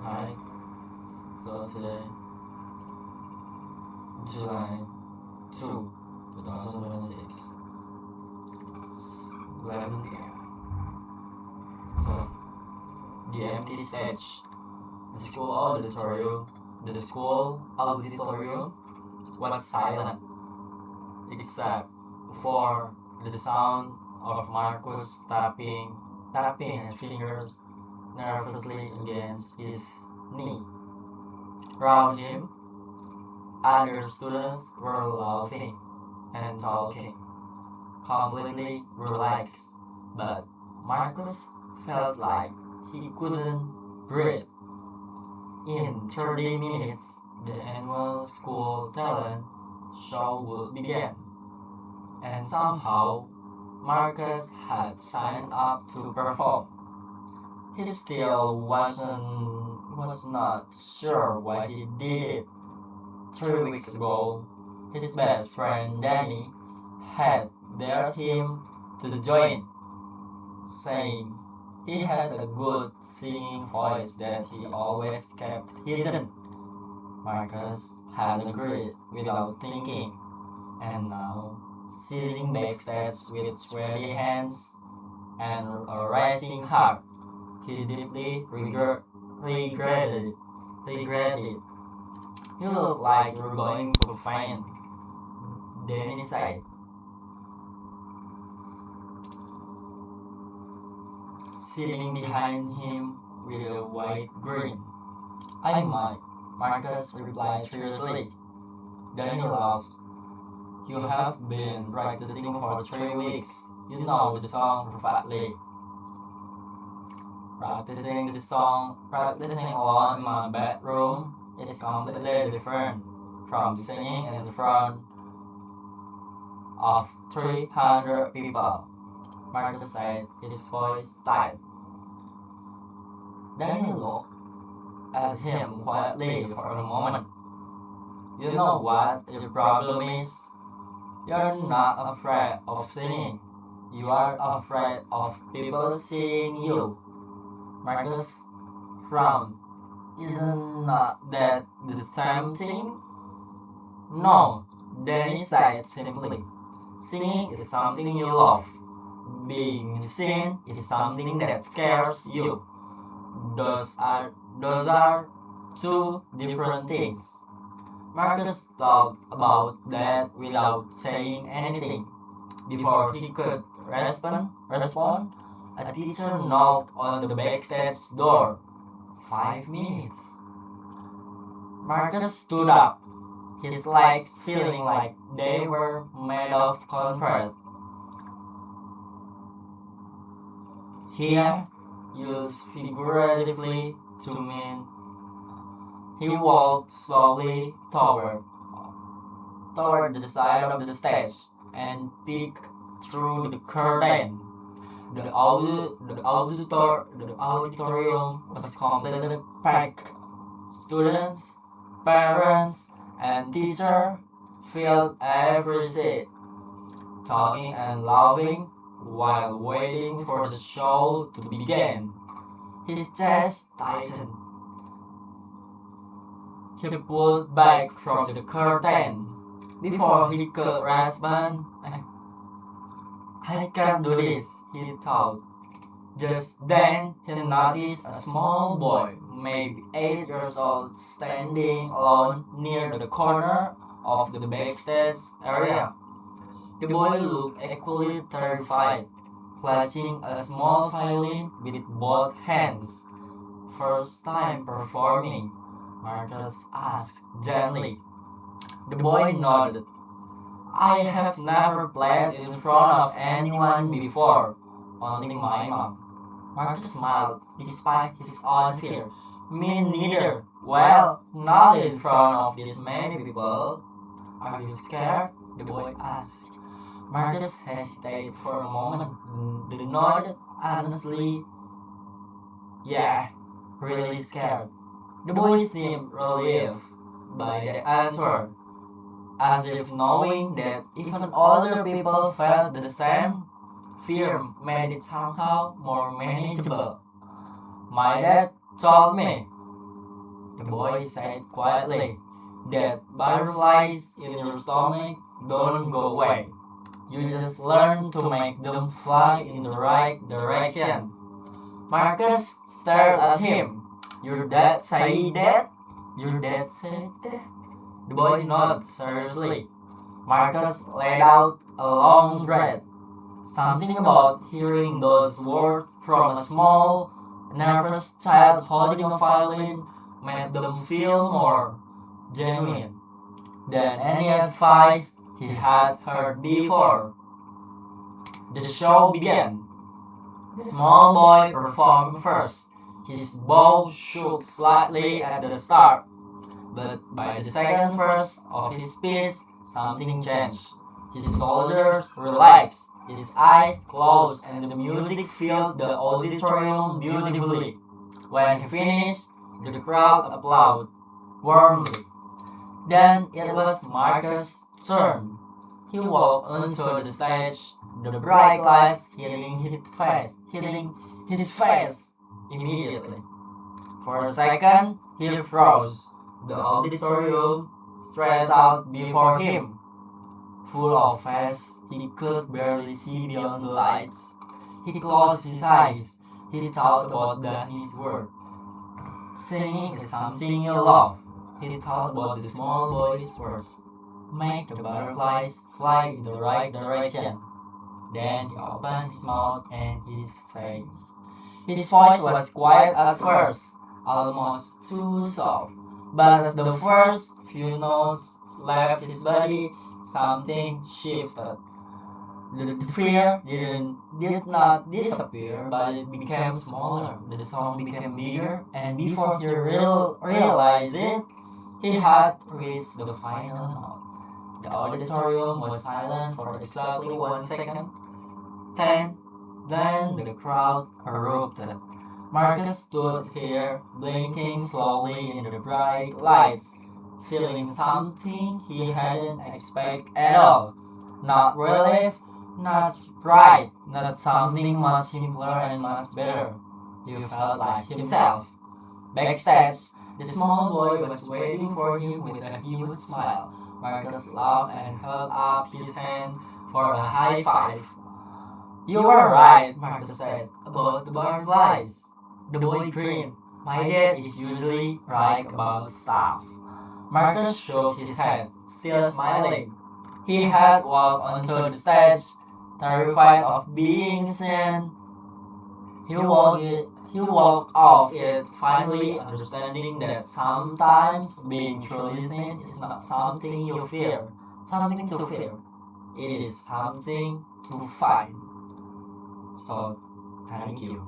Hi, so today, July 2, 2026, 11 p.m. So, the empty stage, the school auditorium was silent, except for the sound of Marcus tapping his fingers nervously against his knee. Around him, other students were laughing and talking, completely relaxed, but Marcus felt like he couldn't breathe. In 30 minutes, the annual school talent show would begin, and somehow Marcus had signed up to perform. He still was not sure why he did it. 3 weeks ago, his best friend Danny had dared him to join, saying he had a good singing voice that he always kept hidden. Marcus had agreed without thinking, and now, sitting backstage with sweaty hands and a racing heart, he deeply regretted it. You look like you're going to faint, Danny said, sitting behind him with a wide grin. I might, Marcus replied seriously. Danny laughed. You have been practicing for 3 weeks. You know the song perfectly. Practicing alone in my bedroom is completely different from singing in front of 300 people, Marcus said, his voice tight. Danny looked at him quietly for a moment. You know what your problem is? You're not afraid of singing. You are afraid of people seeing you. Marcus frowned. Isn't that the same thing? No, Danny said simply. Singing is something you love. Being seen is something that scares you. Those are two different things. Marcus thought about that without saying anything. Before he could respond, a teacher knocked on the backstage door. 5 minutes. Marcus stood up, his legs feeling like they were made of concrete. Here, used figuratively to mean he walked slowly toward the side of the stage and peeked through the curtain. The auditorium was completely packed. Students, parents, and teachers filled every seat, talking and laughing while waiting for the show to begin. His chest tightened. He pulled back from the curtain. Before he could respond, I can't do this, he thought. Just then, he noticed a small boy, maybe 8 years old, standing alone near the corner of the backstage area. The boy looked equally terrified, clutching a small violin with both hands. First time performing? Marcus asked gently. The boy nodded. I have never played in front of anyone before, only my mom. Marcus smiled despite his own fear. Me neither. Well, not in front of this many people. Are you scared? The boy asked. Marcus hesitated for a moment, then nodded honestly. Yeah, really scared. The boy seemed relieved by the answer, as if knowing that even older people felt the same. Fear made it somehow more manageable. My dad told me, The boy said quietly that butterflies in your stomach don't go away. You just learn to make them fly in the right direction. Marcus stared at him. Your dad say that? Your dad said that? The boy nodded seriously. Marcus let out a long breath. Something about hearing those words from a small, nervous child holding a violin made them feel more genuine than any advice he had heard before. The show began. The small boy performed first. His bow shook slightly at the start, but by the second verse of his piece, something changed. His shoulders relaxed, his eyes closed, and the music filled the auditorium beautifully. When he finished, the crowd applauded warmly. Then it was Marcus' turn. He walked onto the stage, the bright lights hitting his face immediately. For a second, he froze. The auditorium stretched out before him, full of face he could barely see beyond the lights. He closed his eyes. He thought about Danny's word. Singing is something you love. He thought about the small boy's words. Make the butterflies fly in the right direction. Then he opened his mouth and he sang. His voice was quiet at first, almost too soft. But as the first few notes left his body, something shifted. The fear did not disappear, but it became smaller. The song became bigger, and before he realized it, he had reached the final note. The auditorium was silent for exactly 1 second. Then the crowd erupted. Marcus stood here, blinking slowly in the bright lights, feeling something he hadn't expected at all. Not relief, not pride, not something much simpler and much better. He felt like himself. Backstage, the small boy was waiting for him with a huge smile. Marcus laughed and held up his hand for a high five. You were right, Marcus said, about the butterflies. The boy grinned. My dad is usually right about stuff. Marcus shook his head, still smiling. He had walked onto the stage, terrified of being seen. He walked off it, finally understanding that sometimes being truly seen is not something you fear, something to fear. It is something to find. So, thank you.